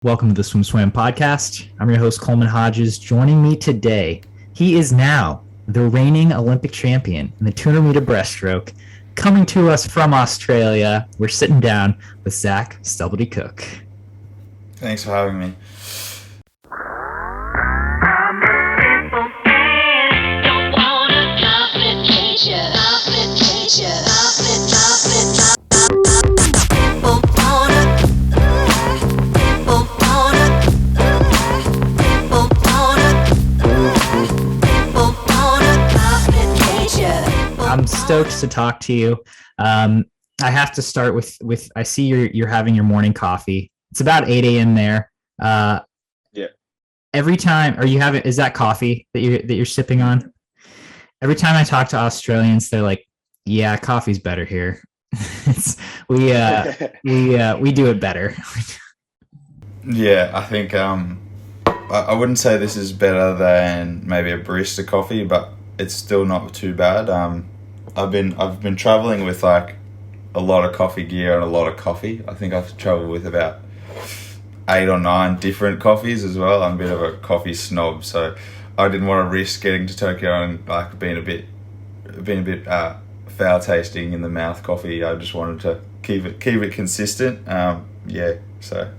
Welcome to the Swim Swam podcast. I'm your host, Coleman Hodges. Joining me today, he is now the reigning Olympic champion in the 200 meter breaststroke. Coming to us from Australia, we're sitting down with Zac Stubblety-Cook. Thanks for having me. I'm stoked to talk to you. I have to start with I see you're having your morning coffee. It's about 8 a.m. there. Yeah. Every time, is that coffee that you're sipping on? Every time I talk to Australians, they're like, "Yeah, coffee's better here." we do it better. Yeah, I think I wouldn't say this is better than maybe a barista coffee, but it's still not too bad. I've been traveling with like a lot of coffee gear and a lot of coffee. I think I've traveled with about 8 or 9 different coffees as well. I'm a bit of a coffee snob, so I didn't want to risk getting to Tokyo and like being a bit foul tasting in the mouth coffee. I just wanted to keep it consistent. So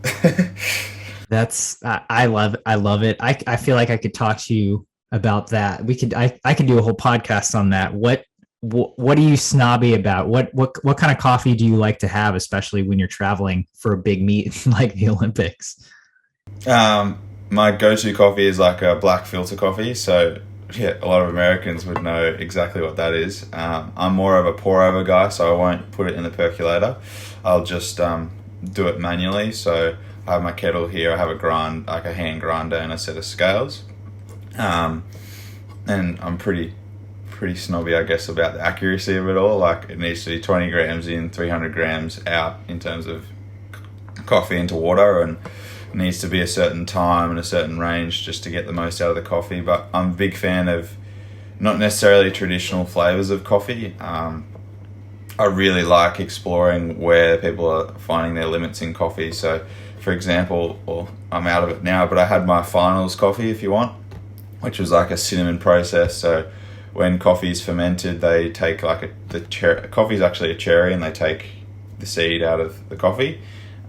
I love it. I feel like I could talk to you about that. I could do a whole podcast on that. What are you snobby about? What kind of coffee do you like to have, especially when you're traveling for a big meet like the Olympics? My go-to coffee is like a black filter coffee. So yeah, a lot of Americans would know exactly what that is. I'm more of a pour-over guy, so I won't put it in the percolator. I'll just do it manually. So I have my kettle here. I have a hand grinder and a set of scales. And I'm pretty snobby, I guess, about the accuracy of it all. Like, it needs to be 20 grams in, 300 grams out in terms of coffee into water, and it needs to be a certain time and a certain range just to get the most out of the coffee. But I'm a big fan of not necessarily traditional flavors of coffee. I really like exploring where people are finding their limits in coffee. So, for example, I'm out of it now, but I had my finals coffee, if you want, which was like a cinnamon process. So when coffee is fermented, they take coffee is actually a cherry, and they take the seed out of the coffee,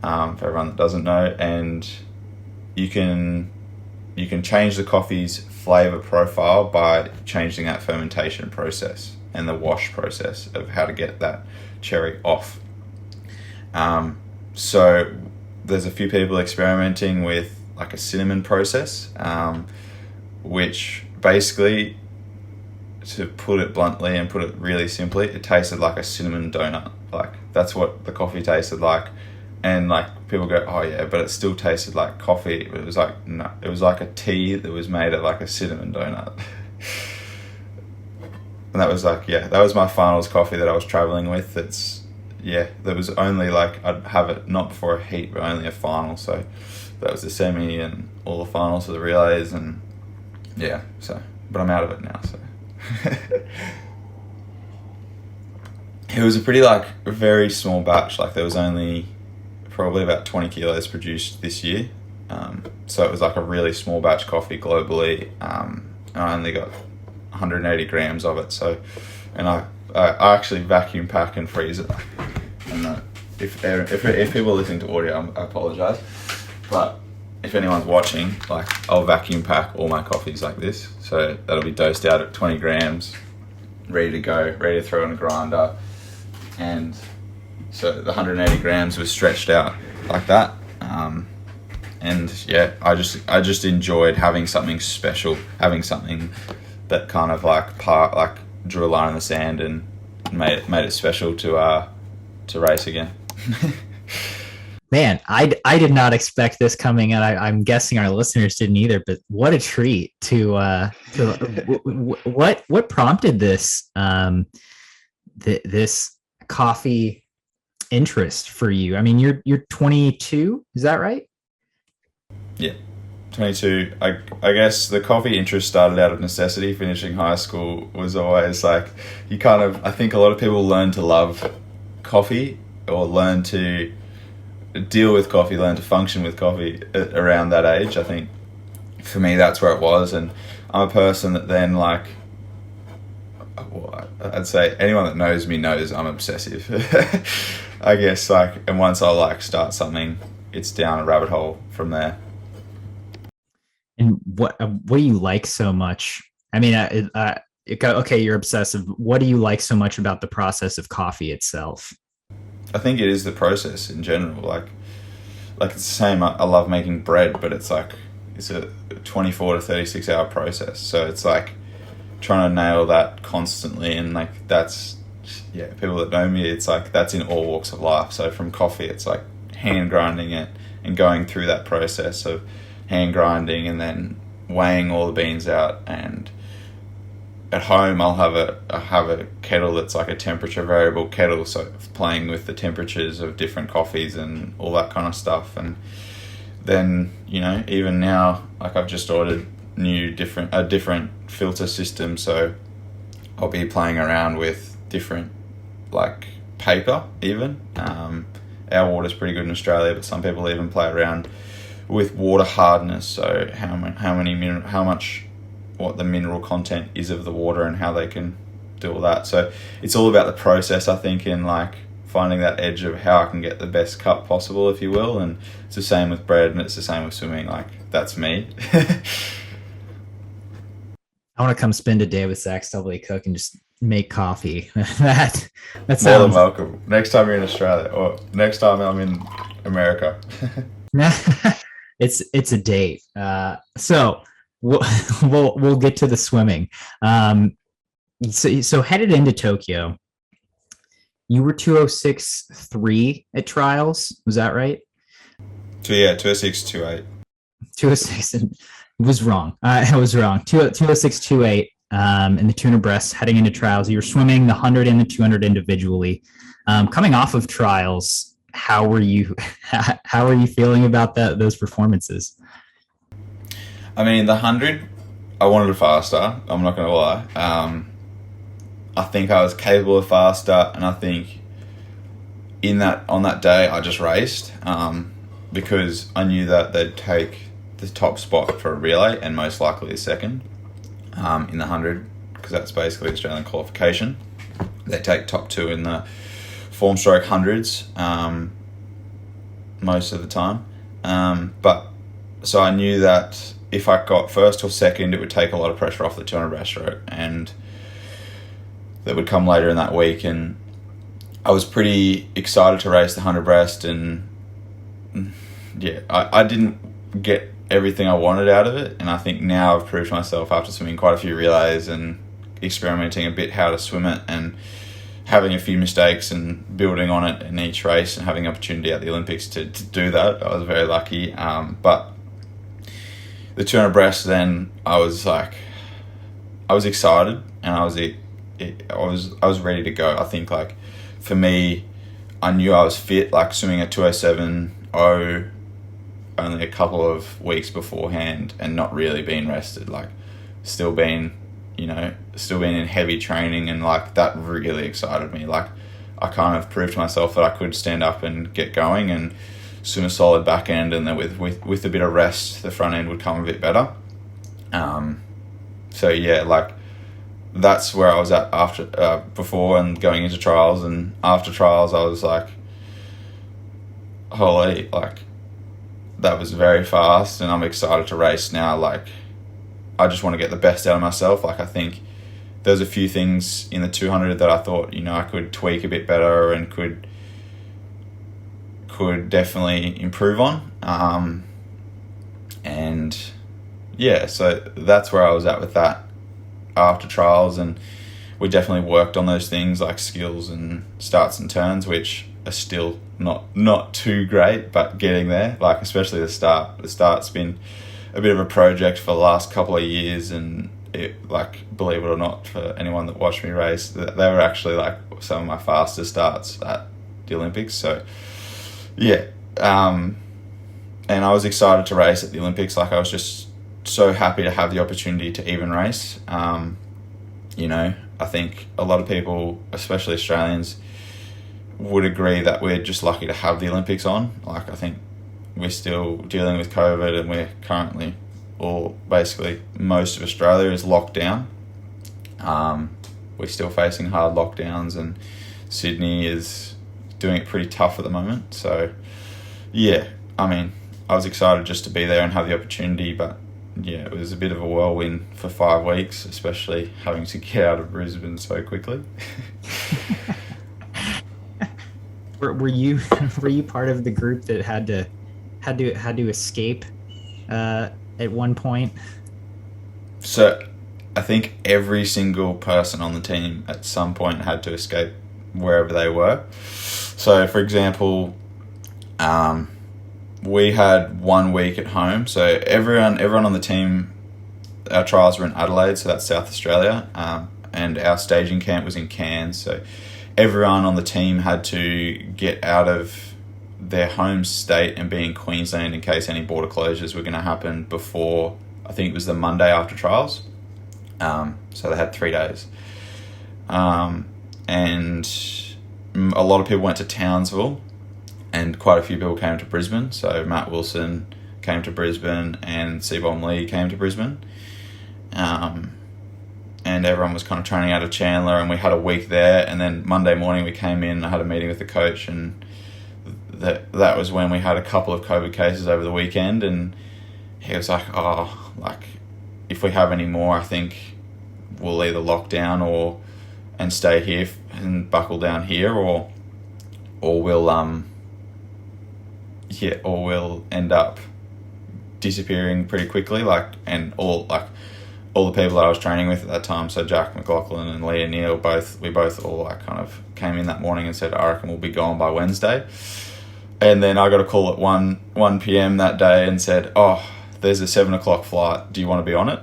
for everyone that doesn't know, and you can change the coffee's flavor profile by changing that fermentation process and the wash process of how to get that cherry off. So there's a few people experimenting with like a cinnamon process, which basically, to put it bluntly and put it really simply, it tasted like a cinnamon donut. Like, that's what the coffee tasted like. And like, people go, "Oh yeah, but it still tasted like coffee." It was like, no, it was like a tea that was made at like a cinnamon donut. And that was like, yeah, that was my finals coffee that I was traveling with. There was only like, I'd have it not before a heat, but only a final. So that was the semi and all the finals for the relays, and yeah, but I'm out of it now, so. It was a very small batch. Like, there was only probably about 20 kilos produced this year. So it was like a really small batch coffee globally. And I only got 180 grams of it. So, and I actually vacuum pack and freeze it. And if people are listening to audio, I apologize. But if anyone's watching, like, I'll vacuum pack all my coffees like this. So that'll be dosed out at 20 grams, ready to go, ready to throw in a grinder. And so the 180 grams was stretched out like that. And yeah, I just enjoyed having something special, having something that kind of like drew a line in the sand and made it special to race again. Man, I did not expect this coming, and I'm guessing our listeners didn't either. But what a treat to what prompted this this coffee interest for you? I mean, you're 22, is that right? Yeah, 22. I guess the coffee interest started out of necessity. Finishing high school was always like, I think a lot of people learn to love coffee or learn to deal with coffee, learn to function with coffee around that age. I think for me that's where it was, and I'm a person that then like, well, I'd say anyone that knows me knows I'm obsessive. I guess like, and once I like start something, it's down a rabbit hole from there. And what do you like so much? I mean, okay, you're obsessive. What do you like so much about the process of coffee itself? I think it is the process in general. Like it's the same. I love making bread, but it's like it's a 24 to 36 hour process. So it's like trying to nail that constantly, and like that's, yeah, people that know me, it's like that's in all walks of life. So from coffee, it's like hand grinding it and going through that process of hand grinding and then weighing all the beans out. And at home I'll have a kettle that's like a temperature variable kettle, so playing with the temperatures of different coffees and all that kind of stuff. And then, you know, even now, like I've just ordered a different filter system, so I'll be playing around with different like paper even. Our water's pretty good in Australia, but some people even play around with water hardness, so what the mineral content is of the water and how they can do all that. So it's all about the process, I think, in like finding that edge of how I can get the best cut possible, if you will. And it's the same with bread, and it's the same with swimming. Like that's me. I want to come spend a day with Zac Stubblety-Cook and just make coffee. that sounds More than welcome. Next time you're in Australia, or next time I'm in America. It's a date. So we'll get to the swimming. So headed into Tokyo, you were 206.3 at trials. Was that right? 206.28. 206. It was wrong. I was wrong. 206.28 in the 200 breast heading into trials. You were swimming the 100 and the 200 individually. Coming off of trials, how were you feeling about those performances? I mean, the 100, I wanted it faster. I'm not going to lie. I think I was capable of faster, and I think on that day I just raced because I knew that they'd take the top spot for a relay and most likely a second in the 100, because that's basically Australian qualification. They take top two in the form stroke hundreds most of the time. But so I knew that if I got first or second, it would take a lot of pressure off the 200 breaststroke, and that would come later in that week. And I was pretty excited to race the 100 breast, and yeah, I didn't get everything I wanted out of it, and I think now I've proved myself after swimming quite a few relays and experimenting a bit how to swim it, and having a few mistakes and building on it in each race, and having opportunity at the Olympics to do that. I was very lucky. But the 200 breast, then I was excited, and I was ready to go. I think like for me, I knew I was fit, like swimming at 207.0 only a couple of weeks beforehand, and not really being rested, like still being in heavy training, and like that really excited me. Like I kind of proved to myself that I could stand up and get going and swim a solid back end, and then with a bit of rest, the front end would come a bit better. So yeah, like that's where I was at after before and going into trials, and after trials I was like, holy, like that was very fast, and I'm excited to race now. Like I just want to get the best out of myself. Like I think there's a few things in the 200 that I thought, I could tweak a bit better and could definitely improve on. And yeah, so that's where I was at with that after trials, and we definitely worked on those things like skills and starts and turns, which are still not too great, but getting there. Like especially the start's been a bit of a project for the last couple of years, and it, like, believe it or not, for anyone that watched me race, they were actually like some of my fastest starts at the Olympics. So yeah, and I was excited to race at the Olympics. Like I was just so happy to have the opportunity to even race. I think a lot of people, especially Australians, would agree that we're just lucky to have the Olympics on. Like, I think we're still dealing with COVID, and we're currently, or basically most of Australia is locked down. We're still facing hard lockdowns, and Sydney is doing it pretty tough at the moment. So, yeah, I mean, I was excited just to be there and have the opportunity, but yeah, it was a bit of a whirlwind for 5 weeks, especially having to get out of Brisbane so quickly. Were you part of the group that had to escape at one point? So I think every single person on the team at some point had to escape wherever they were. So, for example, we had 1 week at home. So everyone on the team, our trials were in Adelaide, so that's South Australia, and our staging camp was in Cairns. So everyone on the team had to get out of their home state and be in Queensland in case any border closures were going to happen before, I think it was the Monday after trials. So they had 3 days. And a lot of people went to Townsville, and quite a few people came to Brisbane. So Matt Wilson came to Brisbane, and Seabom Lee came to Brisbane. And everyone was kind of training out of Chandler, and we had a week there. And then Monday morning we came in, I had a meeting with the coach, and that was when we had a couple of COVID cases over the weekend. And he was like, if we have any more, I think we'll either lock down and stay here and buckle down here, or we'll end up disappearing pretty quickly. All the people that I was training with at that time, so Jack McLaughlin and Leah Neal, we both all kind of came in that morning and said, I reckon we'll be gone by Wednesday. And then I got a call at 1 p.m. that day and said, there's a 7 o'clock flight. Do you want to be on it?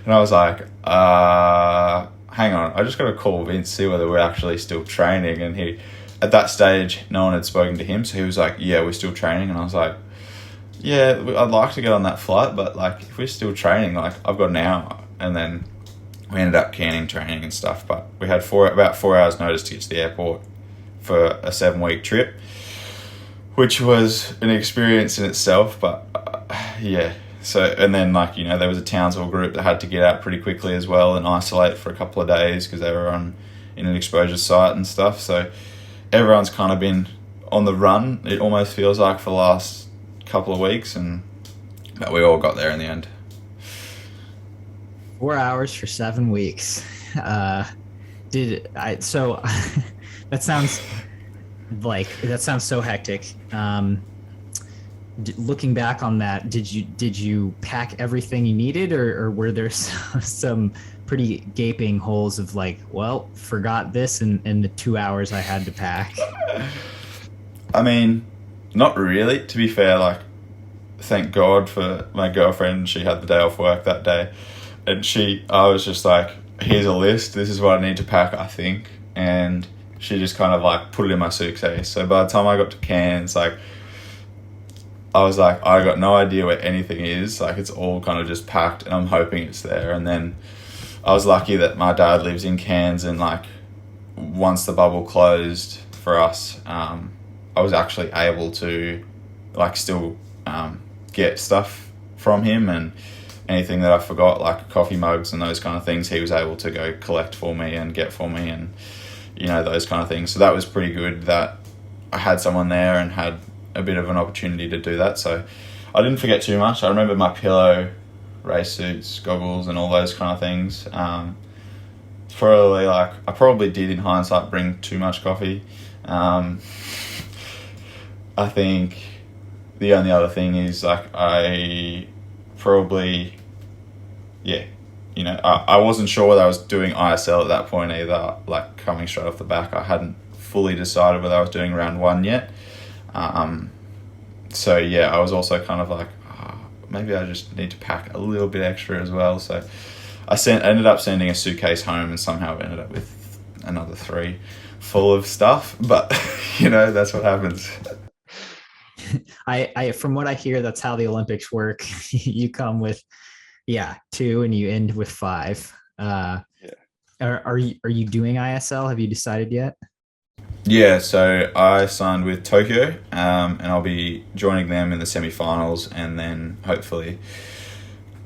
And I was like, hang on. I just got to call Vince, see whether we're actually still training. And at that stage, no one had spoken to him. So he was like, yeah, we're still training. And I was like, yeah, I'd like to get on that flight, but if we're still training, I've got an hour. And then we ended up canning training and stuff, but we had about 4 hours notice to get to the airport for a 7-week trip, which was an experience in itself. But yeah, so, and then there was a Townsville group that had to get out pretty quickly as well and isolate for a couple of days because they were in an exposure site and stuff. So everyone's kind of been on the run, it almost feels like, for the last couple of weeks, but we all got there in the end. 4 hours for 7 weeks. So that sounds so hectic. Looking back on that, did you pack everything you needed, or were there some pretty gaping holes of forgot this in the 2 hours I had to pack? I mean, not really, to be fair. Thank God for my girlfriend. She had the day off work that day, and I was just like, here's a list, this is what I need to pack, I think. And she just kind of put it in my suitcase. So by the time I got to Cairns, I was like, I got no idea where anything is. It's all kind of just packed, and I'm hoping it's there. And then I was lucky that my dad lives in Cairns, and once the bubble closed for us, I was actually able to still get stuff from him, and anything that I forgot, coffee mugs and those kind of things, he was able to go collect for me and get for me, and those kind of things. So that was pretty good that I had someone there and had a bit of an opportunity to do that. So I didn't forget too much. I remember my pillow, race suits, goggles, and all those kind of things. I probably did in hindsight bring too much coffee. I think the only other thing is I probably, I wasn't sure whether I was doing ISL at that point either, coming straight off the back. I hadn't fully decided whether I was doing round 1 yet. So yeah, I was also kind of maybe I just need to pack a little bit extra as well. So I ended up sending a suitcase home, and somehow ended up with another 3 full of stuff. But that's what happens. I from what I hear, that's how the Olympics work. You come with 2 and you end with 5. Are you doing ISL? Have you decided yet? Yeah, so I signed with Tokyo, and I'll be joining them in the semi-finals, and then hopefully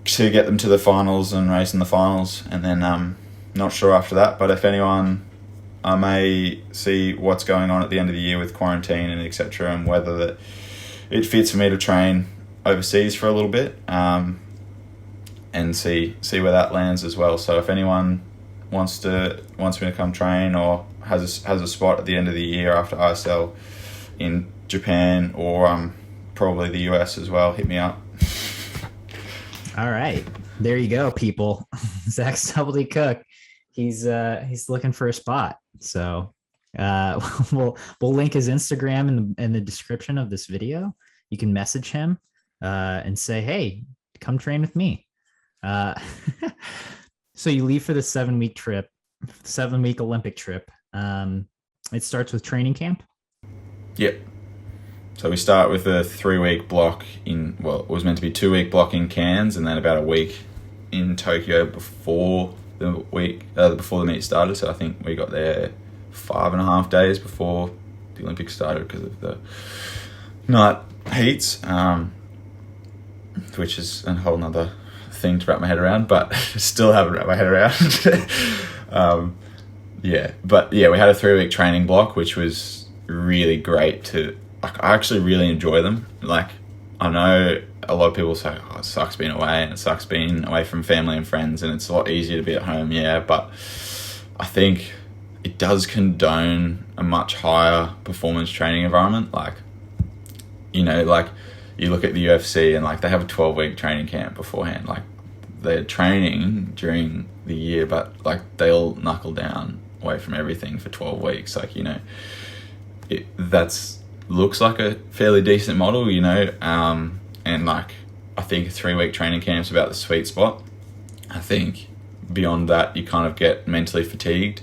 to get them to the finals and race in the finals, and then not sure after that. But if anyone, I may see what's going on at the end of the year with quarantine and etc., and whether that it fits for me to train overseas for a little bit, and see where that lands as well. So if anyone wants me to come train or has a spot at the end of the year after ISL in Japan or probably the US as well, hit me up. All right, there you go, people. Zac Stubblety-Cook, he's looking for a spot. So we'll link his Instagram in the description of this video. You can message him and say, hey, come train with me. So you leave for the 7-week Olympic trip. It starts with training camp. Yep. So we start with a 3-week block it was meant to be 2-week block in Cairns, and then about a week in Tokyo before the meet started. So I think we got there 5.5 days before the Olympics started because of the night heats, which is a whole nother thing to wrap my head around, but still haven't wrapped my head around. We had a 3-week training block, which was really great I actually really enjoy them. Like, I know a lot of people say, it sucks being away and it sucks being away from family and friends, and it's a lot easier to be at home, but I think it does condone a much higher performance training environment. Like, you look at the UFC and they have a 12-week training camp beforehand. Like, they're training during the year, but they'll knuckle down away from everything for 12 weeks. That's looks like a fairly decent model, and I think a 3-week training camp's about the sweet spot. I think beyond that, you kind of get mentally fatigued.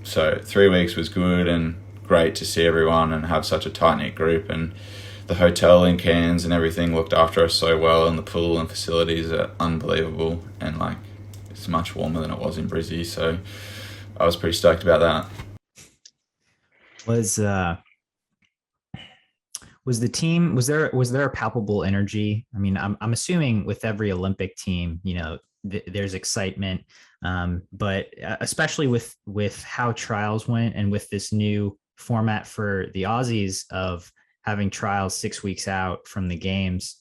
So 3 weeks was good and great to see everyone and have such a tight-knit group, and the hotel in Cairns and everything looked after us so well, and the pool and facilities are unbelievable, and it's much warmer than it was in Brisbane, so I was pretty stoked about that. Was the team, was there a palpable energy? I mean, I'm assuming with every Olympic team, there's excitement, but especially with how trials went and with this new format for the Aussies of having trials 6 weeks out from the games,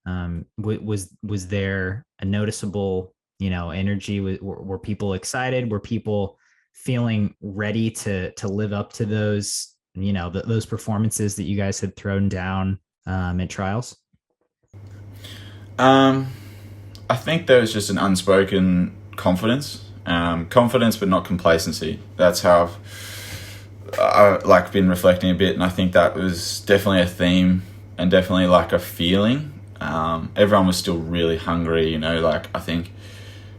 was there a noticeable energy? Were people excited? Were people feeling ready to live up to those those performances that you guys had thrown down at trials? I think there was just an unspoken confidence, but not complacency. That's how I've been reflecting a bit, and I think that was definitely a theme and definitely a feeling. Everyone was still really hungry, I think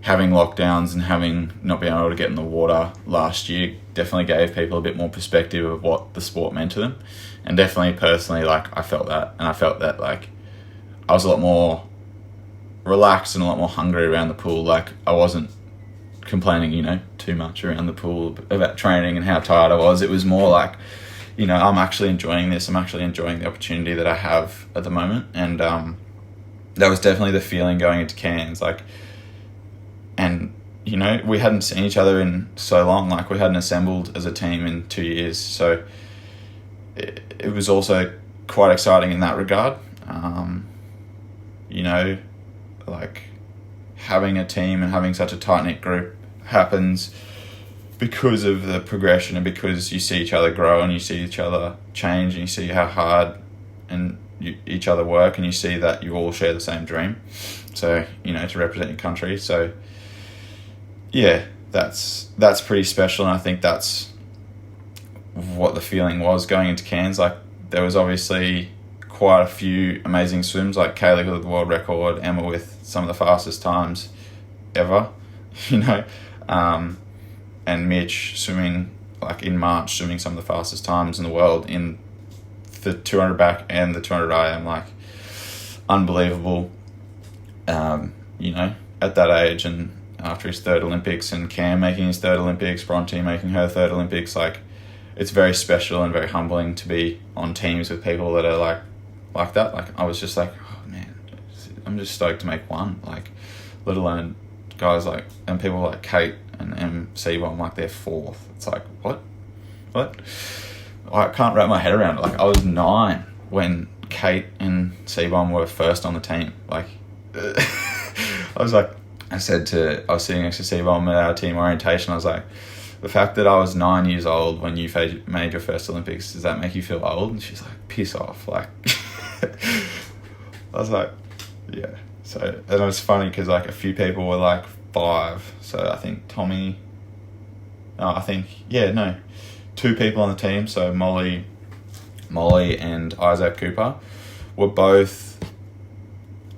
having lockdowns and having not been able to get in the water last year definitely gave people a bit more perspective of what the sport meant to them. And definitely personally, I felt that, and I felt that I was a lot more relaxed and a lot more hungry around the pool. I wasn't complaining, too much around the pool about training and how tired I was. It was more I'm actually enjoying this. I'm actually enjoying the opportunity that I have at the moment. And that was definitely the feeling going into Cairns. And, we hadn't seen each other in so long. We hadn't assembled as a team in 2 years. So it was also quite exciting in that regard. Having a team and having such a tight-knit group happens because of the progression and because you see each other grow and you see each other change and you see how hard and each other work, and you see that you all share the same dream. So, to represent your country. So, yeah, that's pretty special, and I think that's what the feeling was going into Cairns. There was obviously quite a few amazing swims, Kaylee with the world record, Emma with some of the fastest times ever, and Mitch swimming in March, swimming some of the fastest times in the world in the 200 back and the 200 IM, unbelievable, at that age, and after his third Olympics, and Cam making his third Olympics, Bronte making her third Olympics, it's very special and very humbling to be on teams with people that are like that. Like I was just like, oh man, I'm just stoked to make one. Like, let alone guys like, and people like Kate and C-Bomb, like they're fourth. It's like, what? I can't wrap my head around it. Like I was 9 when Kate and C-Bomb were first on the team. Like I was sitting next to C-Bomb at our team orientation. I was like, the fact that I was 9 years old when you made your first Olympics, does that make you feel old? And she's like, piss off. Like, I was like, yeah. So, and it was funny because like a few people were like 5. So I think two people on the team. So Molly and Isaac Cooper were both,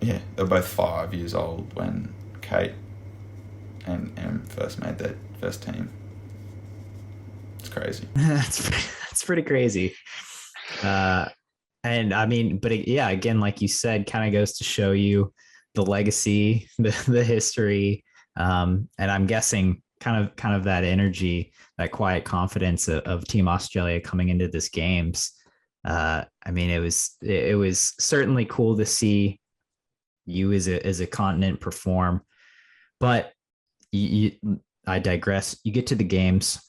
they're both 5 years old when Kate and Em first made their first team. It's crazy. That's pretty crazy. And I mean, but yeah, again, like you said, kind of goes to show you the legacy, the history, and I'm guessing kind of that energy, that quiet confidence of Team Australia coming into this games. I mean, it was certainly cool to see you as a continent perform, but I digress. You get to the games.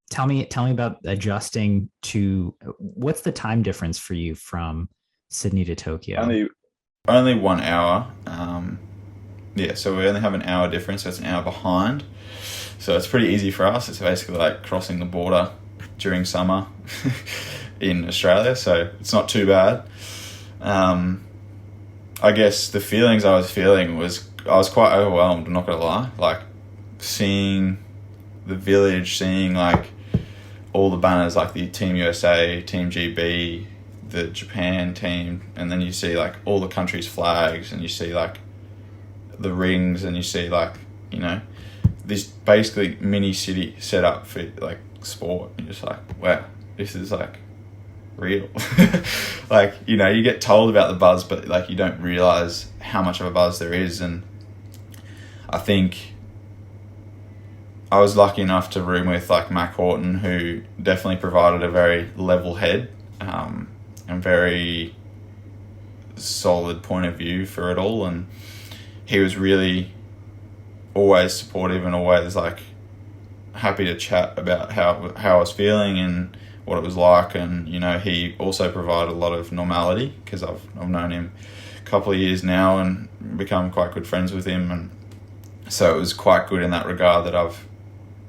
Tell me about adjusting to, what's the time difference for you from Sydney to Tokyo? Only 1 hour. So we only have an hour difference. So it's an hour behind. So it's pretty easy for us. It's basically like crossing the border during summer in Australia. So it's not too bad. I guess the feelings I was feeling was, I was quite overwhelmed, I'm not going to lie. Like seeing the village, seeing like all the banners, like the Team USA, Team GB, the Japan team, and then you see like all the countries' flags, and you see like the rings, and you see like, you know, this basically mini city set up for like sport. And you're just like, wow, this is like real. Like, you know, you get told about the buzz, but like you don't realize how much of a buzz there is. And I think I was lucky enough to room with like Mac Horton, who definitely provided a very level head and very solid point of view for it all. And he was really always supportive and always like happy to chat about how I was feeling and what it was like. And, you know, he also provided a lot of normality, because I've known him a couple of years now and become quite good friends with him. And so it was quite good in that regard that I've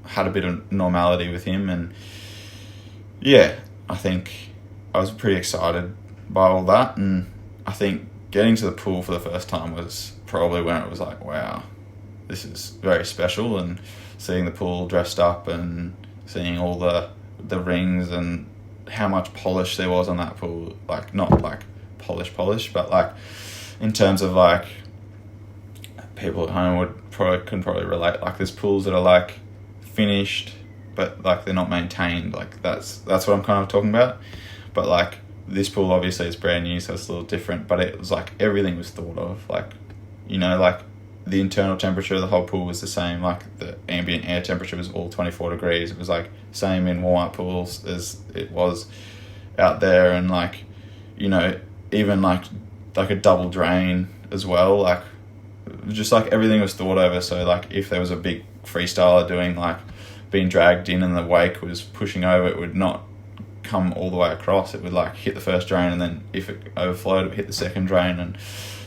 had a bit of normality with him. And yeah, I think I was pretty excited by all that. And I think getting to the pool for the first time was probably when it was like, wow, this is very special. And seeing the pool dressed up and seeing all the rings and how much polish there was on that pool, like not like polish, but like in terms of like people at home can probably relate. Like there's pools that are like finished, but like they're not maintained. Like that's what I'm kind of talking about. But like this pool obviously is brand new, so it's a little different. But it was like everything was thought of. Like, you know, like the internal temperature of the whole pool was the same. Like the ambient air temperature was all 24 degrees. It was like same in warm-up pools as it was out there. And like, you know, even like a double drain as well. Like just like everything was thought over. So like if there was a big freestyler doing like being dragged in and the wake was pushing over, it would not come all the way across. It would like hit the first drain, and then if it overflowed, it would hit the second drain. And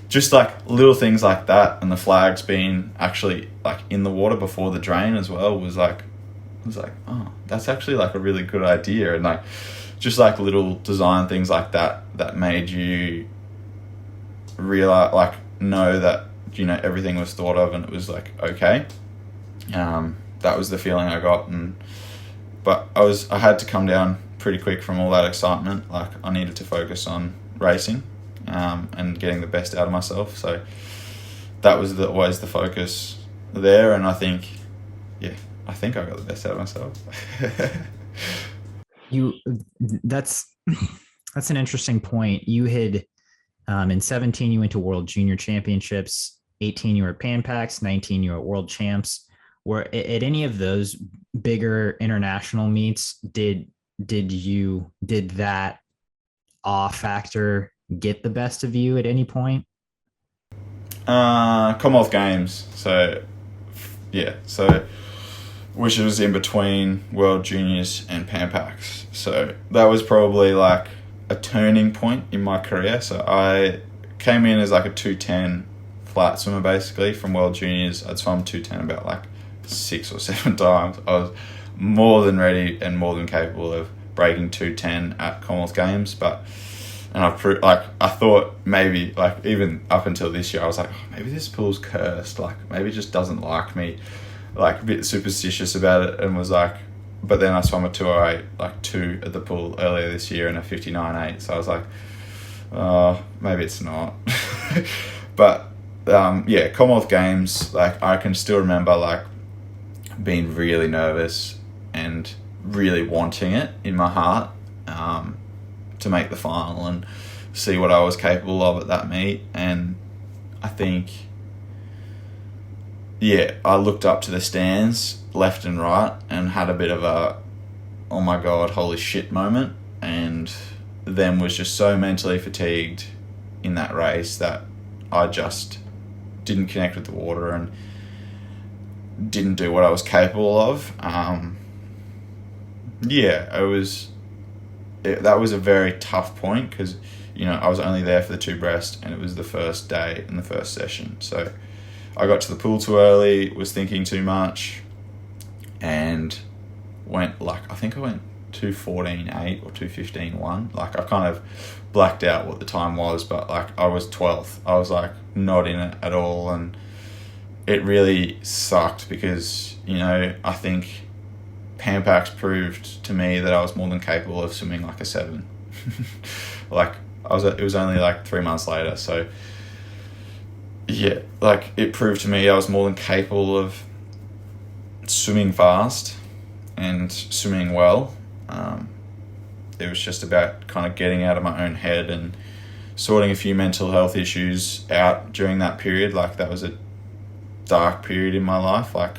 just like little things like that. And the flags being actually like in the water before the drain as well was like, oh, that's actually like a really good idea. And like just like little design things like that made you realize, like know that, you know, everything was thought of and it was like okay. That was the feeling I got. But I had to come down pretty quick from all that excitement. Like I needed to focus on racing and getting the best out of myself. So that was always the focus there. And I think I got the best out of myself. That's an interesting point. You had in 17 you went to World Junior Championships, 18 you were at Pan Pacs, 19 you were at World Champs. were at any of those bigger international meets, did that awe factor get the best of you at any point? Commonwealth Games. So, yeah. So, which was in between World Juniors and Pan Pacs. So that was probably like a turning point in my career. So I came in as like a 210 flat swimmer basically from World Juniors. I'd swum 210 about like 6 or 7 times. I was more than ready and more than capable of breaking 210 at Commonwealth Games, but and I thought maybe like even up until this year I was like, oh, maybe this pool's cursed, like maybe it just doesn't like me, like a bit superstitious about it, and was like, but then I swam a 208 like 2 at the pool earlier this year and a 59.8, so I was like, oh, maybe it's not. But yeah, Commonwealth Games, like I can still remember like being really nervous and really wanting it in my heart, to make the final and see what I was capable of at that meet. And I think, yeah, I looked up to the stands left and right and had a bit of a, oh my God, holy shit moment, and then was just so mentally fatigued in that race that I just didn't connect with the water and didn't do what I was capable of. That was a very tough point because, you know, I was only there for the 2 breast and it was the first day and the first session. So I got to the pool too early, was thinking too much, and went like, I think I went 2:14.8 or 2:15.1. Like I kind of blacked out what the time was, but like I was 12th. I was like not in it at all, and it really sucked because, you know, I think Pan Pacs proved to me that I was more than capable of swimming like a 7. Like it was only like 3 months later, so yeah, like it proved to me I was more than capable of swimming fast and swimming well. It was just about kind of getting out of my own head and sorting a few mental health issues out during that period. Like that was a dark period in my life. Like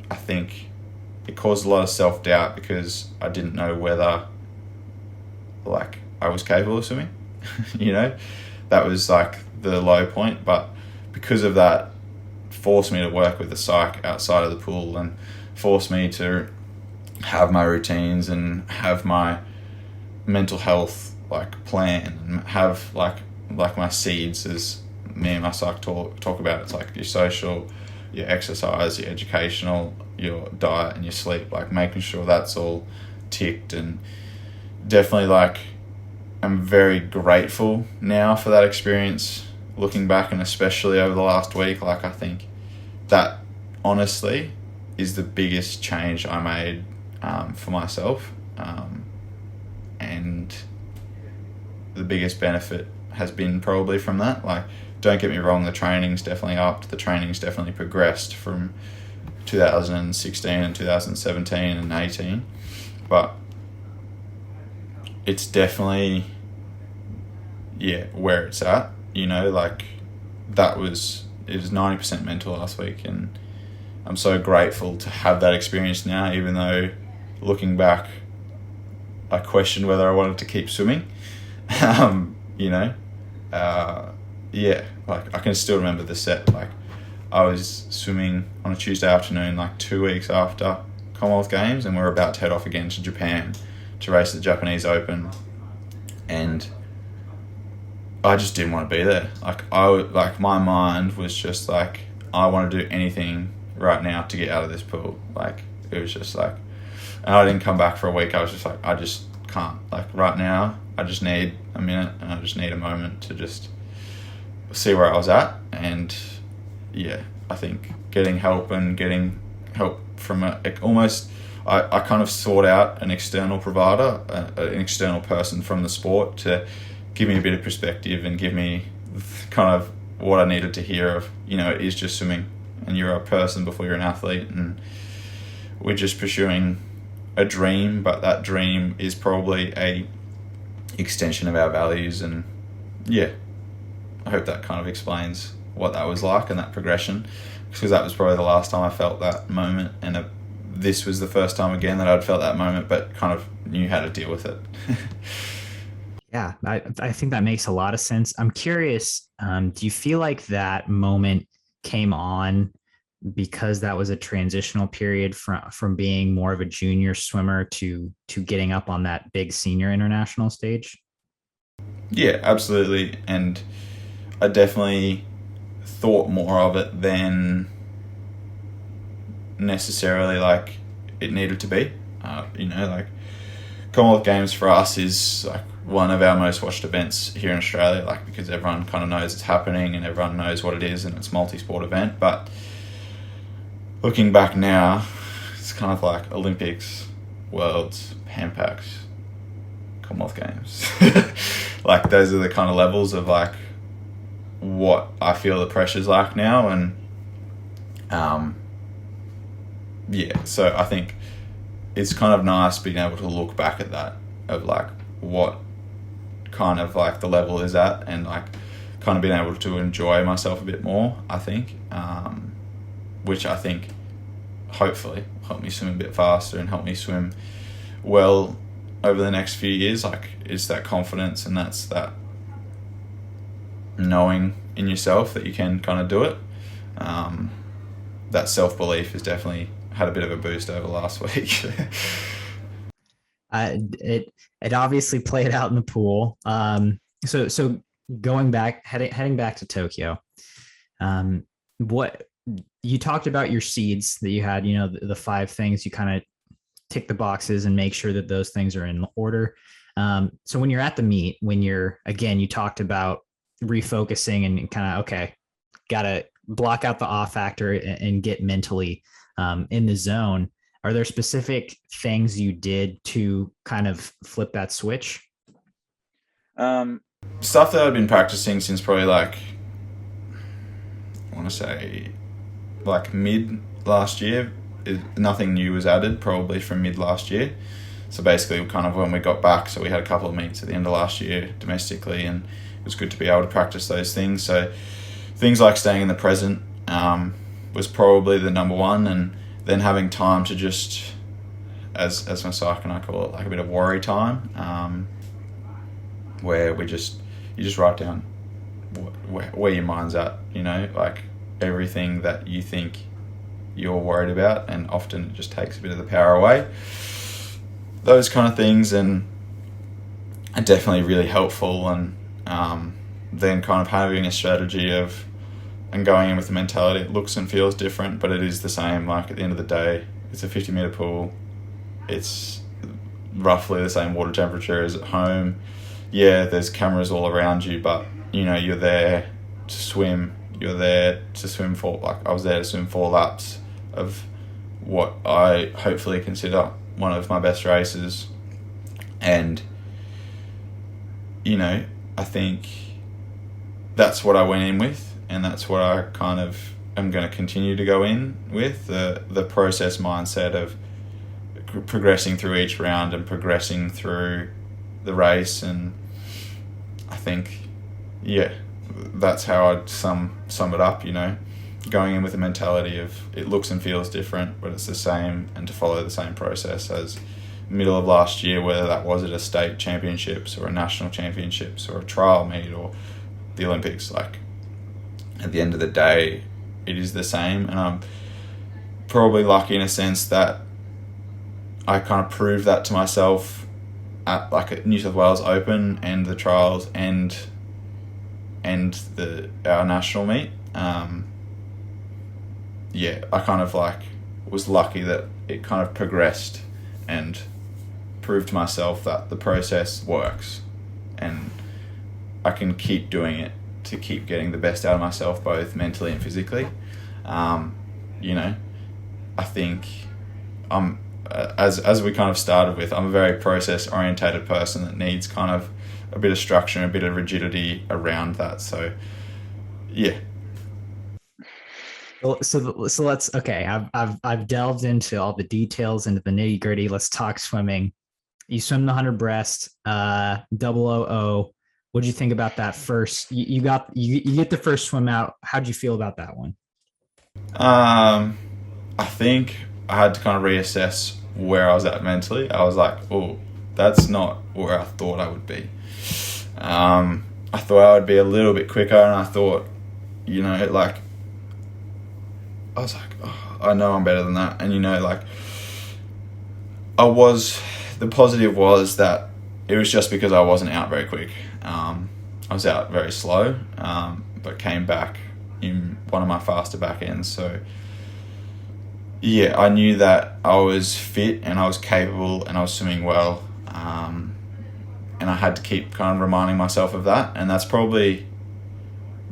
I think it caused a lot of self-doubt because I didn't know whether like I was capable of swimming. You know, that was like the low point, but because of that forced me to work with the psych outside of the pool and forced me to have my routines and have my mental health like plan and have like my seeds, as me and my psych talk about. It's like your social, your exercise, your educational, your diet and your sleep, like making sure that's all ticked. And definitely like I'm very grateful now for that experience looking back, and especially over the last week. Like I think that honestly is the biggest change I made for myself, and the biggest benefit has been probably from that. Like, don't get me wrong, the training's definitely upped, the training's definitely progressed from 2016 and 2017 and 18, but it's definitely, yeah, where it's at, you know. Like it was 90% mental last week, and I'm so grateful to have that experience now, even though looking back I questioned whether I wanted to keep swimming. You know, yeah, like I can still remember the set. Like I was swimming on a Tuesday afternoon, like 2 weeks after Commonwealth Games, and we're about to head off again to Japan to race the Japanese Open, and I just didn't want to be there. Like my mind was just like, I want to do anything right now to get out of this pool. Like it was just like, and I didn't come back for a week. I was just like, I just can't. Like right now, I just need a minute and I just need a moment to just see where I was at. And yeah, I think getting help from I kind of sought out an external provider, an external person from the sport to give me a bit of perspective and give me kind of what I needed to hear of, you know, it is just swimming and you're a person before you're an athlete, and we're just pursuing a dream, but that dream is probably a extension of our values. And yeah, I hope that kind of explains what that was like and that progression. because that was probably the last time I felt that moment, and this was the first time again that I'd felt that moment, but kind of knew how to deal with it. Yeah, I think that makes a lot of sense. I'm curious, do you feel like that moment came on because that was a transitional period from being more of a junior swimmer to getting up on that big senior international stage? Yeah, absolutely, and I definitely thought more of it than necessarily like it needed to be. Like Commonwealth Games for us is like one of our most watched events here in Australia, like because everyone kind of knows it's happening and everyone knows what it is and it's a multi-sport event. But looking back now, it's kind of like Olympics, Worlds, Handpacks, Commonwealth Games. Like those are the kind of levels of like what I feel the pressure's like now, and so I think it's kind of nice being able to look back at that of like what kind of like the level is at, and like kind of being able to enjoy myself a bit more, I think, which I think hopefully help me swim a bit faster and help me swim well over the next few years. Like it's that confidence, and that's that knowing in yourself that you can kind of do it. That self-belief has definitely had a bit of a boost over last week. It obviously played out in the pool. So going back, heading back to Tokyo, what you talked about your seeds that you had, the five things you kind of tick the boxes and make sure that those things are in order. So when you're at the meet, you talked about refocusing and kind of, okay, got to block out the off factor and get mentally in the zone. Are there specific things you did to kind of flip that switch? Stuff that I've been practicing since probably like, I want to say like mid last year. Nothing new was added probably from mid last year. So basically kind of when we got back, so we had a couple of meets at the end of last year domestically, and it was good to be able to practice those things. So things like staying in the present was probably the number one, and then having time to just, as my psych and I call it, like a bit of worry time, where you just write down where your mind's at, like everything that you think you're worried about, and often it just takes a bit of the power away. Those kind of things, and are definitely really helpful, and then kind of having a strategy of and going in with the mentality, it looks and feels different, but it is the same. Like at the end of the day, it's a 50-meter pool. It's roughly the same water temperature as at home. Yeah, there's cameras all around you, but you're there to swim. You're there to swim I was there to swim 4 laps of what I hopefully consider one of my best races. And, I think that's what I went in with. And that's what I kind of am going to continue to go in with, the process mindset of progressing through each round and progressing through the race. And I think, that's how I'd sum it up, going in with the mentality of it looks and feels different, but it's the same, and to follow the same process as middle of last year, whether that was at a state championships or a national championships or a trial meet or the Olympics. Like, at the end of the day, it is the same, and I'm probably lucky in a sense that I kind of proved that to myself at like a New South Wales Open and the trials and our national meet. I kind of like was lucky that it kind of progressed and proved to myself that the process works, and I can keep doing it to keep getting the best out of myself, both mentally and physically. I think I'm, as we kind of started with, I'm a very process orientated person that needs kind of a bit of structure and a bit of rigidity around that. So, yeah. So let's, okay. I've delved into all the details, into the nitty gritty. Let's talk swimming. You swim the 100 breast, 000. What did you think about that first? You get the first swim out. How'd you feel about that one? I think I had to kind of reassess where I was at mentally. I was like, oh, that's not where I thought I would be. I thought I would be a little bit quicker, and I thought, like, I was like, oh, I know I'm better than that. And, like, the positive was that it was just because I wasn't out very quick. I was out very slow, but came back in one of my faster back ends. So, yeah, I knew that I was fit and I was capable and I was swimming well. And I had to keep kind of reminding myself of that. And that's probably,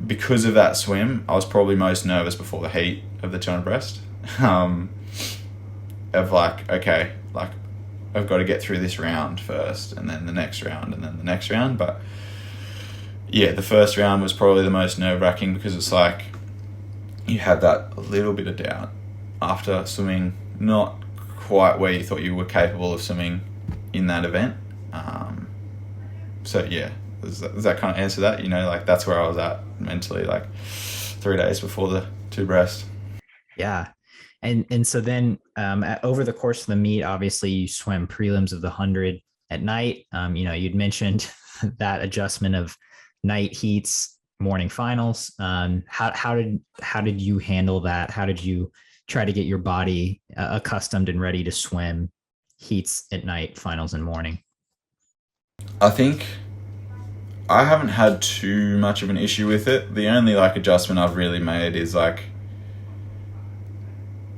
because of that swim, I was probably most nervous before the heat of the 200 breast. Of like, okay, like, I've got to get through this round first, and then the next round, and then the next round. But yeah, the first round was probably the most nerve-wracking, because it's like you had that little bit of doubt after swimming not quite where you thought you were capable of swimming in that event. So yeah, does that kind of answer that? Like, that's where I was at mentally, like 3 days before the 2 breast. Yeah. And so then over the course of the meet, obviously you swam prelims of the 100 at night. You'd mentioned that adjustment of night heats, morning finals. How did you handle that? How did you try to get your body accustomed and ready to swim heats at night, finals in morning? I think I haven't had too much of an issue with it. The only like adjustment I've really made is like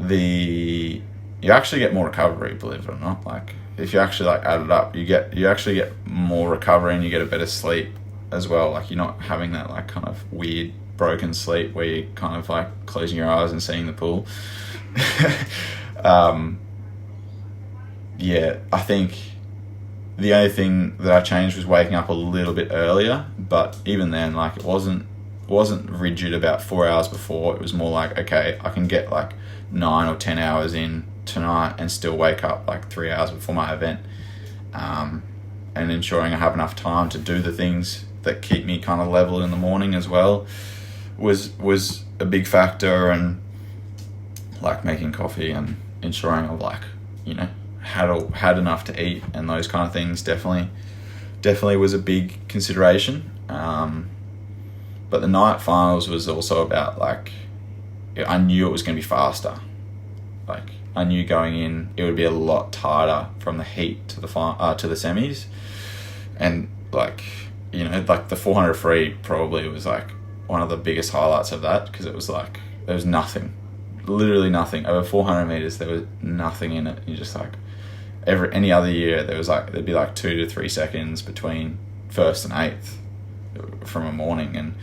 you actually get more recovery, believe it or not. Like, if you actually like add it up, you actually get more recovery, and you get a better sleep as well. Like, you're not having that like kind of weird broken sleep where you're kind of like closing your eyes and seeing the pool. Yeah, I think the only thing that I changed was waking up a little bit earlier, but even then, like, it wasn't rigid about 4 hours before. It was more like, okay, I can get like 9 or 10 hours in tonight and still wake up like 3 hours before my event, and ensuring I have enough time to do the things that keep me kind of level in the morning as well was a big factor. And like making coffee and ensuring I like, had enough to eat, and those kind of things definitely was a big consideration. But the night finals was also about like, I knew it was going to be faster. Like, I knew going in it would be a lot tighter from the heat to the semis, and like, like the 400 free probably was like one of the biggest highlights of that, because it was like there was nothing, literally nothing over 400 meters. There was nothing in it. You just like any other year there'd be like 2 to 3 seconds between first and eighth from a morning, and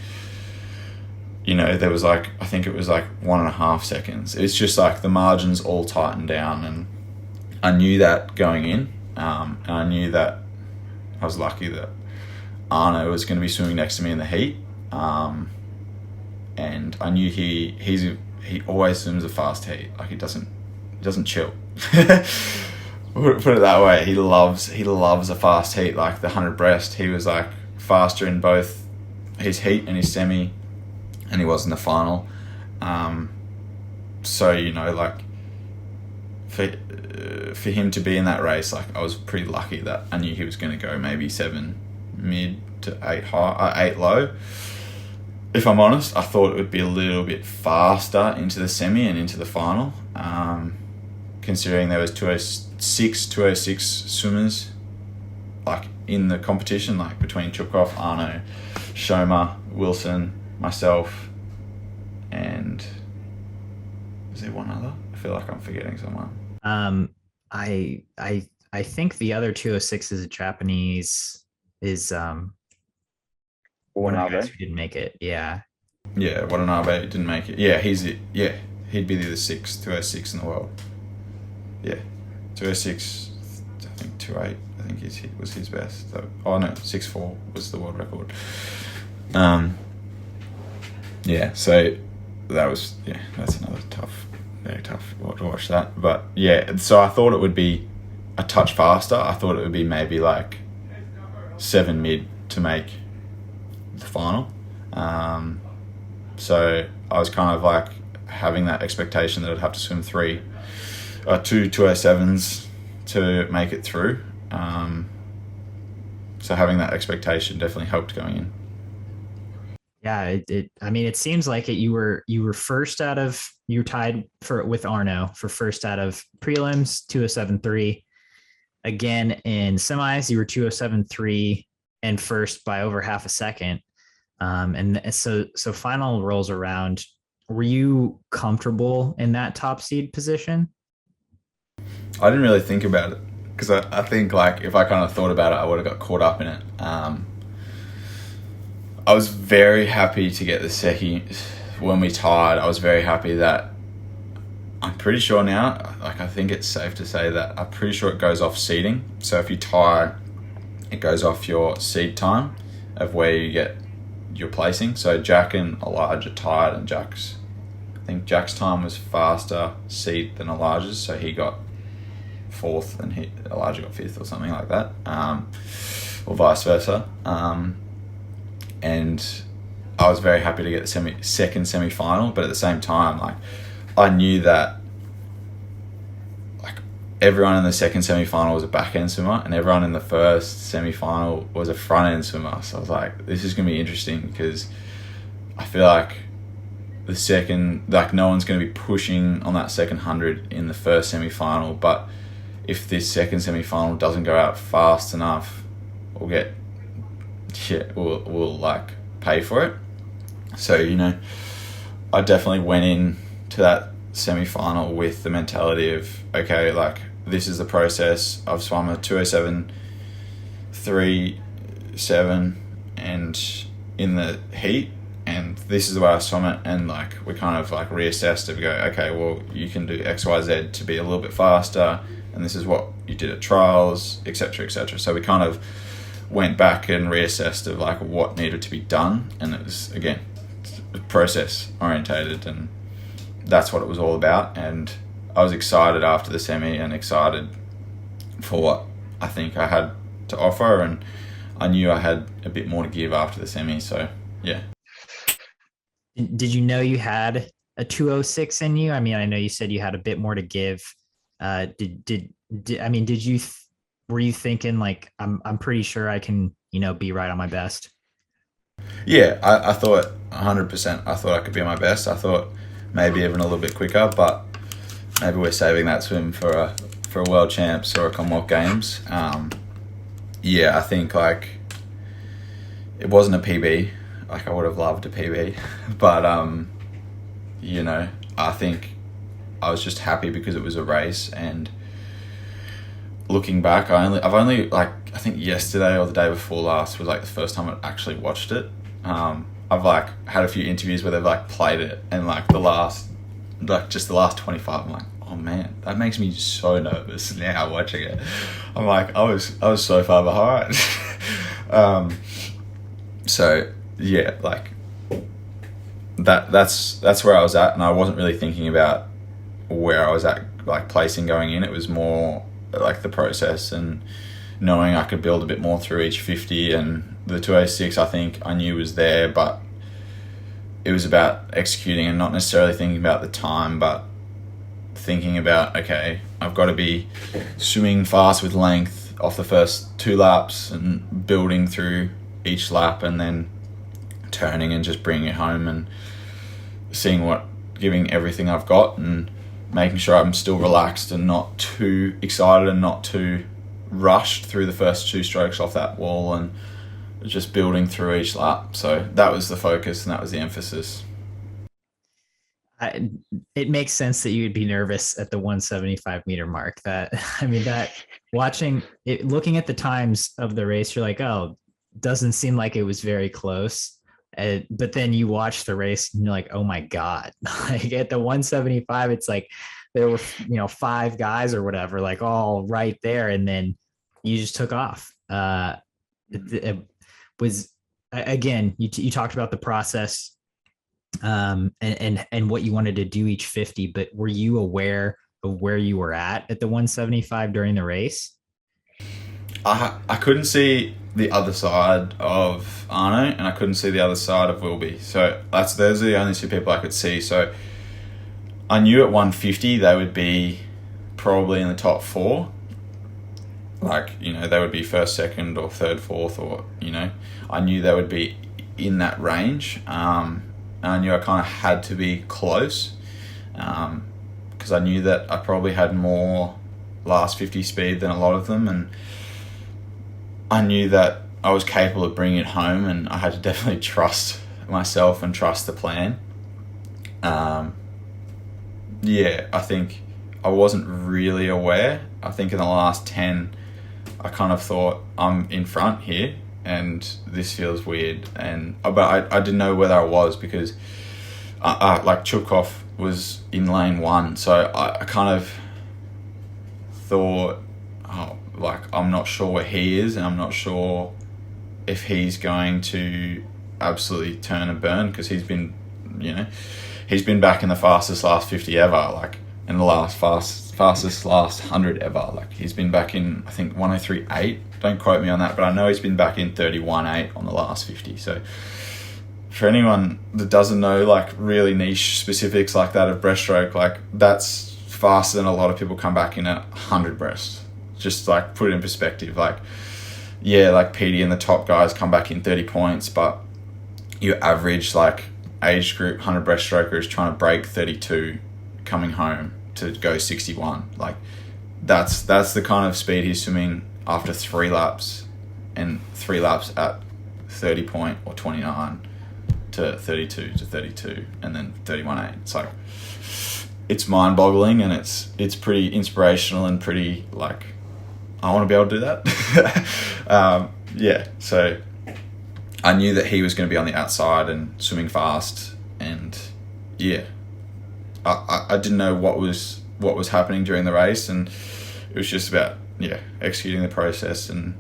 there was like, I think it was like 1.5 seconds. It's just like the margins all tightened down, and I knew that going in, and I knew that I was lucky that Arno was going to be swimming next to me in the heat, and I knew he always swims a fast heat. Like, he doesn't chill. Put it that way. He loves a fast heat. Like the 100 breast, he was like faster in both his heat and his semi, and he was in the final. So like for him to be in that race, like, I was pretty lucky that I knew he was going to go maybe 7 mid to 8 high, 8 low. If I'm honest, I thought it would be a little bit faster into the semi and into the final, considering there was 206 swimmers like in the competition, like between Chukov, Arno, Shoma, Wilson, myself, and is there one other? I feel like I'm forgetting someone. I think the other 206 is a Japanese, is one of the guys who didn't make it. Yeah, Watanabe didn't make it. Yeah, he'd be the 206 in the world. Yeah, 206. I think 28. I think was his best. So, 6'4" was the world record. Yeah. So that's another very tough to watch that. But yeah, so I thought it would be a touch faster. I thought it would be maybe like 7 mid to make the final. So I was kind of like having that expectation that I'd have to swim two 207s to make it through. So having that expectation definitely helped going in. Yeah, I mean, it seems like it. You were you were tied with Arno for first out of prelims, 207.3. Again in semis, you were 207.3 and first by over half a second. And so final rolls around. Were you comfortable in that top seed position? I didn't really think about it because I think like if I kind of thought about it, I would have got caught up in it. I was very happy to get the second when we tied. I was very happy that I'm pretty sure now, like I think it's safe to say that I'm pretty sure it goes off seeding. So if you tie, it goes off your seed time of where you get your placing. So Jack and Elijah tied, and I think Jack's time was faster seed than Elijah's, so he got fourth and Elijah got fifth or something like that, or vice versa. And I was very happy to get the second semi-final, but at the same time, like I knew that like everyone in the second semi-final was a back-end swimmer and everyone in the first semi-final was a front-end swimmer. So I was like, this is going to be interesting because I feel like no one's going to be pushing on that second 100 in the first semi-final, but if this second semi-final doesn't go out fast enough, we'll like pay for it. So, I definitely went in to that semi-final with the mentality of, okay, like this is the process. I've swum a 207.3.7 and in the heat, and this is the way I swum it, and like we kind of like reassessed to go, okay, well you can do XYZ to be a little bit faster, and this is what you did at trials, etc., etc. So we kind of went back and reassessed of like what needed to be done, and it was again process orientated, and that's what it was all about. And I was excited after the semi and excited for what I think I had to offer, and I knew I had a bit more to give after the semi. So yeah. Did you know you had a 206 in you? I mean, I know you said you had a bit more to give. Were you thinking like, I'm pretty sure I can, be right on my best? Yeah, I thought 100%. I thought I could be my best. I thought maybe even a little bit quicker, but maybe we're saving that swim for a World Champs or a Commonwealth Games. Yeah, I think like it wasn't a PB. Like I would have loved a PB, but I think I was just happy because it was a race. And looking back, I've only I think yesterday or the day before last was like the first time I actually watched it. I've like had a few interviews where they've like played it, and like the last 25, I'm like, oh man, that makes me so nervous now watching it. I'm like, I was so far behind. So yeah, like that's where I was at, and I wasn't really thinking about where I was at like placing going in. It was more like the process and knowing I could build a bit more through each 50, and the 206 I think I knew was there, but it was about executing and not necessarily thinking about the time, but thinking about, okay, I've got to be swimming fast with length off the first 2 laps and building through each lap, and then turning and just bringing it home and giving everything I've got, and making sure I'm still relaxed and not too excited and not too rushed through the first 2 strokes off that wall, and just building through each lap. So that was the focus and that was the emphasis. It makes sense that you would be nervous at the 175 meter mark. Watching it, looking at the times of the race, you're like, oh, doesn't seem like it was very close. But then you watch the race and you're like, oh my God, like at the 175, it's like there were, 5 guys or whatever, like all right there. And then you just took off. It was, again, you talked about the process and what you wanted to do each 50, but were you aware of where you were at the 175 during the race? I couldn't see the other side of Arno, and I couldn't see the other side of Wilby. So those are the only 2 people I could see. So I knew at 150 they would be probably in the top 4. Like, you know, they would be first, second, or third, fourth, or, you know, I knew they would be in that range. And I knew I kind of had to be close, because I knew that I probably had more last 50 speed than a lot of them, and I knew that I was capable of bringing it home, and I had to definitely trust myself and trust the plan. Yeah, I think I wasn't really aware. I think in the last 10, I kind of thought I'm in front here and this feels weird. But I didn't know whether I was, because like Chupkov was in lane 1. So I kind of thought, oh, like, I'm not sure where he is, and I'm not sure if he's going to absolutely turn and burn, because he's been, you know, he's been back in the fastest last 50 ever, like in the last fastest last 100 ever. Like, he's been back in, I think, 103.8. Don't quote me on that, but I know he's been back in 31.8 on the last 50. So for anyone that doesn't know, like, really niche specifics like that of breaststroke, like, that's faster than a lot of people come back in a 100 breast. Just like put it in perspective. Like, yeah, like PD and the top guys come back in 30 points, but your average, like, age group 100 breaststroker is trying to break 32 coming home to go 61. Like, that's the kind of speed he's swimming after 3 laps, and 3 laps at 30 point or 29 to 32 to 32 and then 31.8. It's like, it's mind-boggling, and it's pretty inspirational and pretty, like, I want to be able to do that. Yeah, so I knew that he was going to be on the outside and swimming fast, and yeah, I didn't know what was happening during the race, and it was just about, yeah, executing the process and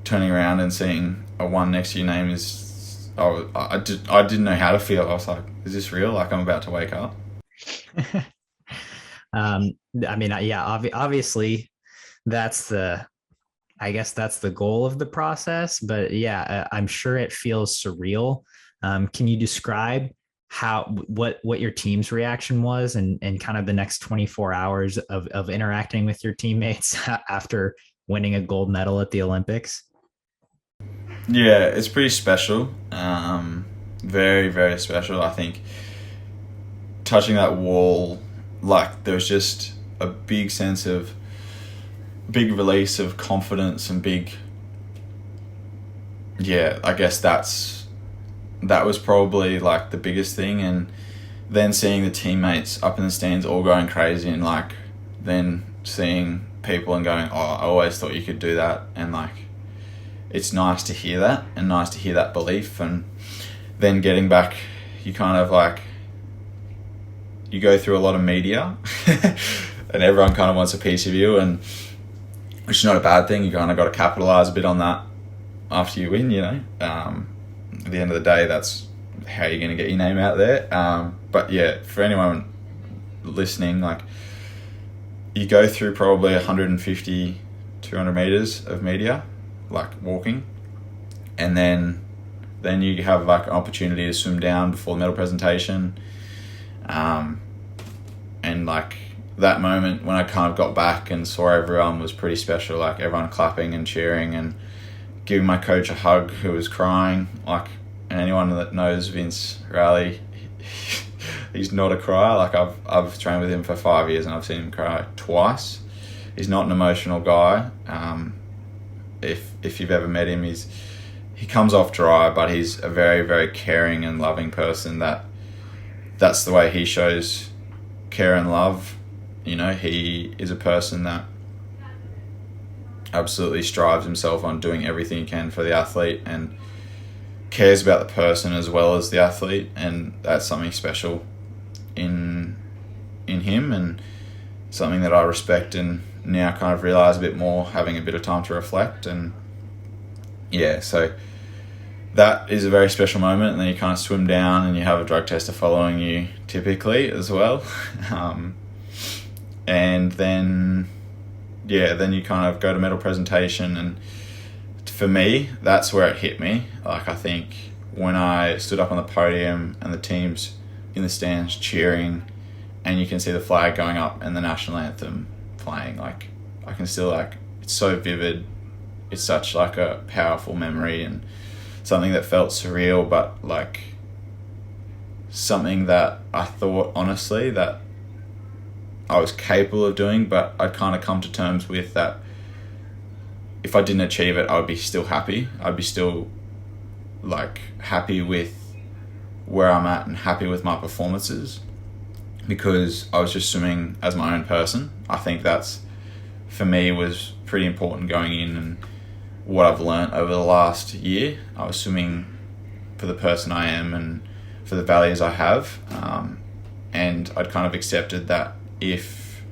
turning around and seeing a 1 next to your name is, I didn't know how to feel. I was like, is this real? Like, I'm about to wake up. I mean, yeah, obviously that's I guess that's the goal of the process, but yeah, I'm sure it feels surreal. Can you describe what your team's reaction was, and kind of the next 24 hours of interacting with your teammates after winning a gold medal at the Olympics? Yeah, it's pretty special. Very, very special. I think touching that wall, like, there was just a big release of confidence, and yeah, I guess that was probably, like, the biggest thing. And then seeing the teammates up in the stands all going crazy, and, like, then seeing people and going, oh, I always thought you could do that. And, like, it's nice to hear that, and nice to hear that belief. And then getting back, you kind of, like, you go through a lot of media and everyone kind of wants a piece of you, and which is not a bad thing. You kind of got to capitalize a bit on that after you win, you know. At the end of the day, that's how you're going to get your name out there. But yeah, for anyone listening, like, you go through probably 150, 200 meters of media, like, walking, and then you have, like, an opportunity to swim down before the medal presentation. And, like, that moment when I kind of got back and saw everyone was pretty special, like, everyone clapping and cheering and giving my coach a hug, who was crying. Like, and anyone that knows Vince Raleigh, he's not a crier. Like, I've trained with him for 5 years and I've seen him cry twice. He's not an emotional guy. If you've ever met him, he comes off dry, but he's a very, very caring and loving person. That's the way he shows care and love. You know, he is a person that absolutely strives himself on doing everything he can for the athlete, and cares about the person as well as the athlete, and that's something special in him, and something that I respect and now kind of realise a bit more, having a bit of time to reflect. And yeah, so that is a very special moment. And then you kind of swim down and you have a drug tester following you typically as well. And then you kind of go to medal presentation, and for me, that's where it hit me. Like, I think when I stood up on the podium and the team's in the stands cheering, and you can see the flag going up and the national anthem playing. Like, I can still, like, it's so vivid. It's such like a powerful memory and something that felt surreal, but like something that I thought honestly that I was capable of doing, but I'd kind of come to terms with that if I didn't achieve it, I would be still happy. I'd be still like happy with where I'm at and happy with my performances, because I was just swimming as my own person. I think that's, for me, was pretty important going in, and what I've learnt over the last year. I was swimming for the person I am and for the values I have, and I'd kind of accepted that if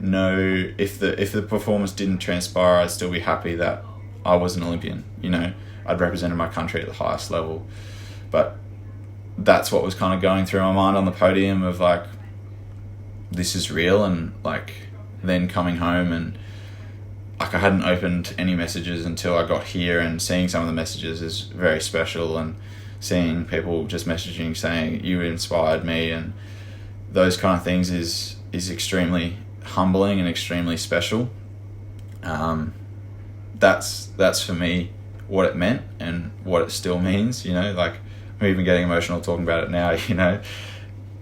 the performance didn't transpire, I'd still be happy that I was an Olympian. You know, I'd represented my country at the highest level. But that's what was kind of going through my mind on the podium, of like, this is real. And like, then coming home and like, I hadn't opened any messages until I got here, and seeing some of the messages is very special, and seeing people just messaging saying you inspired me and those kind of things is extremely humbling and extremely special. That's for me what it meant and what it still means, you know. Like, I'm even getting emotional talking about it now, you know.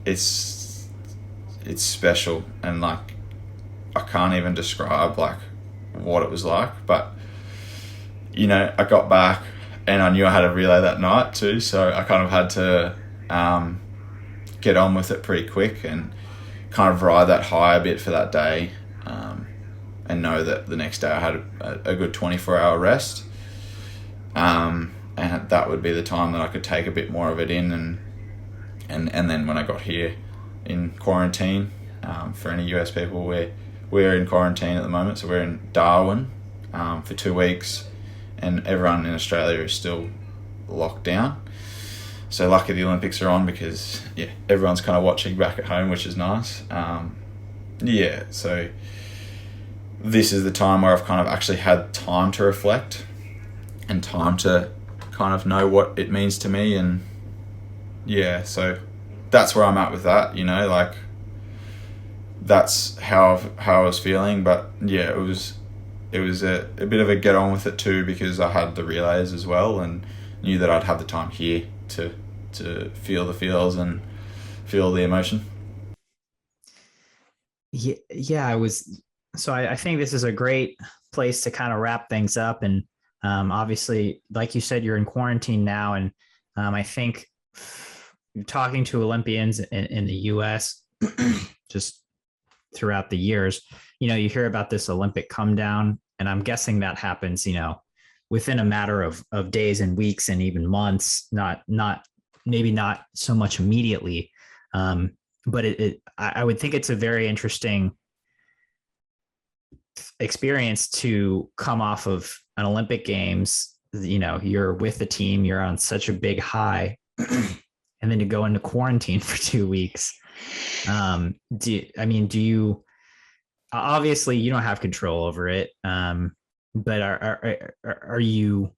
It's special, and like, I can't even describe like what it was like. But you know, I got back and I knew I had a relay that night too, so I kind of had to get on with it pretty quick and kind of ride that high a bit for that day, and know that the next day I had a good 24-hour rest, and that would be the time that I could take a bit more of it in, and then when I got here in quarantine, for any US people, we're in quarantine at the moment, so we're in Darwin for 2 weeks, and everyone in Australia is still locked down. So lucky the Olympics are on, because everyone's kind of watching back at home, which is nice. So this is the time where I've kind of actually had time to reflect and time to kind of know what it means to me, and so that's where I'm at with that, you know. Like, that's how I was feeling. But it was a bit of a get on with it too, because I had the relays as well, and knew that I'd have the time here to feel the feels and feel the emotion. I was. So I think this is a great place to kind of wrap things up. And obviously, like you said, you're in quarantine now, and I think talking to Olympians in the US just throughout the years, you know, you hear about this Olympic come down, and I'm guessing that happens, you know, within a matter of days and weeks and even months, maybe not so much immediately. But I would think it's a very interesting experience to come off of an Olympic Games. You know, you're with the team, you're on such a big high, and then to go into quarantine for 2 weeks. Do you obviously you don't have control over it, but are you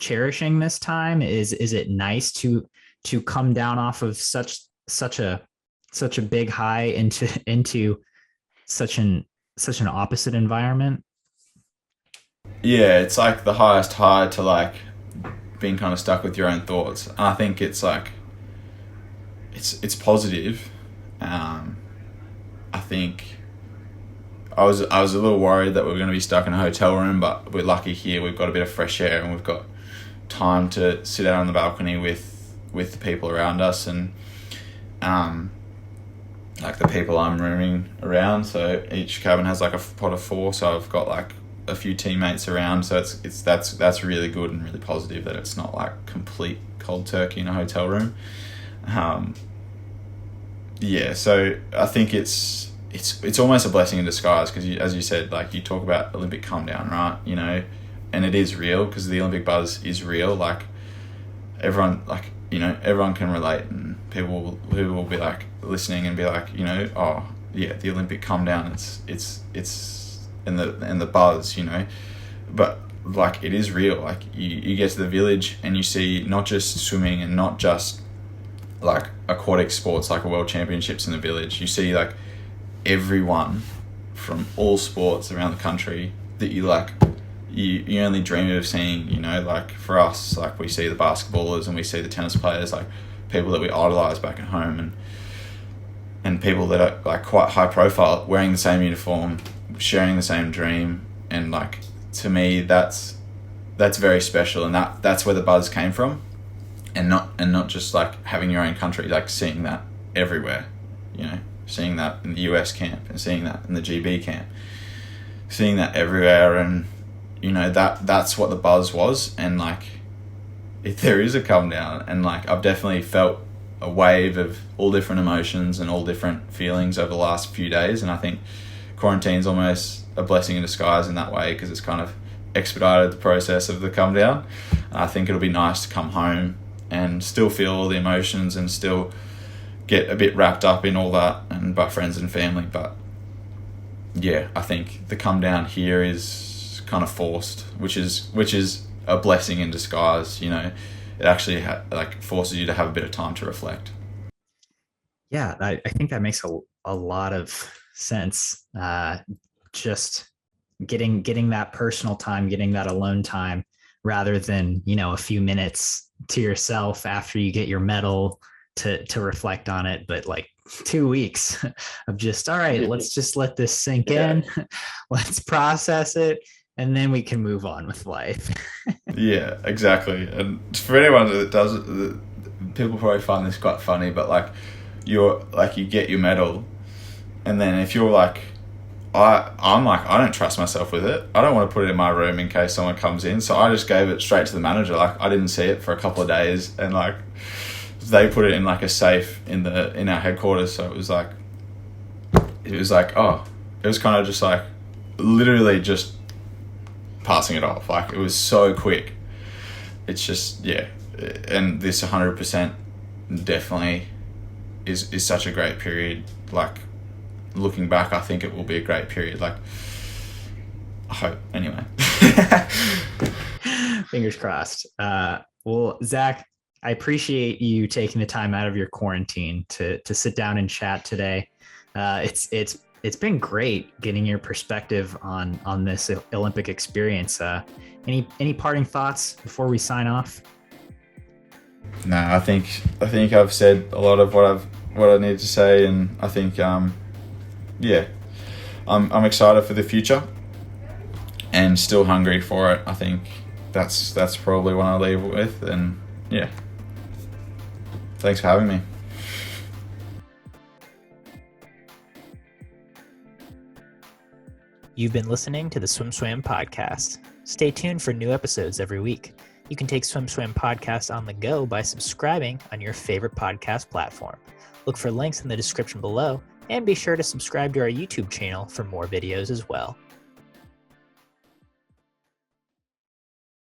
cherishing this time? Is it nice to come down off of such a big high into such an opposite environment? Yeah, it's like the highest high to like being kind of stuck with your own thoughts. And I think it's like it's positive. I think I was a little worried that we were going to be stuck in a hotel room, but we're lucky here. We've got a bit of fresh air, and we've got time to sit out on the balcony with the people around us, and like the people I'm rooming around. So each cabin has like a pot of 4, so I've got like a few teammates around. So that's really good and really positive that it's not like complete cold turkey in a hotel room. So I think it's almost a blessing in disguise, because as you said, like, you talk about Olympic come down, right? You know, and it is real, because the Olympic buzz is real. Like, everyone, like, you know, everyone can relate, and people who will be like listening and be like, you know, oh yeah, the Olympic come down, it's in the buzz, you know. But like, it is real. Like, you get to the village and you see not just swimming and not just like aquatic sports, like a world championships in the village, you see like everyone from all sports around the country that you like, you only dream of seeing, you know, like for us, like we see the basketballers and we see the tennis players, like people that we idolize back at home, and people that are like quite high profile, wearing the same uniform, sharing the same dream. And like, to me, that's very special, and that's where the buzz came from, and not just like having your own country, like seeing that everywhere, you know, seeing that in the US camp and seeing that in the GB camp, seeing that everywhere. And you know, that's what the buzz was. And like, if there is a come down, and like I've definitely felt a wave of all different emotions and all different feelings over the last few days, and I think quarantine's almost a blessing in disguise in that way, because it's kind of expedited the process of the come down. And I think it'll be nice to come home and still feel all the emotions and still get a bit wrapped up in all that and by friends and family. But yeah, I think the come down here is kind of forced, which is a blessing in disguise. You know, it actually like forces you to have a bit of time to reflect. Yeah, I think that makes a lot of sense. Just getting that personal time, getting that alone time, rather than, you know, a few minutes to yourself after you get your medal to reflect on it, but like 2 weeks of just, all right, let's just let this sink in, let's process it, and then we can move on with life. Yeah, exactly. And for anyone that does it, people probably find this quite funny, but like you get your medal, and then if you're like, I'm like, I don't trust myself with it. I don't want to put it in my room in case someone comes in. So I just gave it straight to the manager. Like, I didn't see it for a couple of days, and like they put it in like a safe in our headquarters. So it was like oh, it was kind of just like literally just passing it off. Like, it was so quick. It's just, yeah. And this 100% definitely is such a great period. Like, looking back, I think it will be a great period. Like, I hope, anyway. Fingers crossed. Well, Zach, I appreciate you taking the time out of your quarantine to sit down and chat today. It's been great getting your perspective on this Olympic experience. Any parting thoughts before we sign off? No, I think I've said a lot of what I need to say, and I think yeah, I'm excited for the future and still hungry for it. I think that's probably what I'll leave with. And yeah, thanks for having me. You've been listening to the Swim Swam podcast. Stay tuned for new episodes every week. You can take Swim Swam podcast on the go by subscribing on your favorite podcast platform. Look for links in the description below, and be sure to subscribe to our YouTube channel for more videos as well.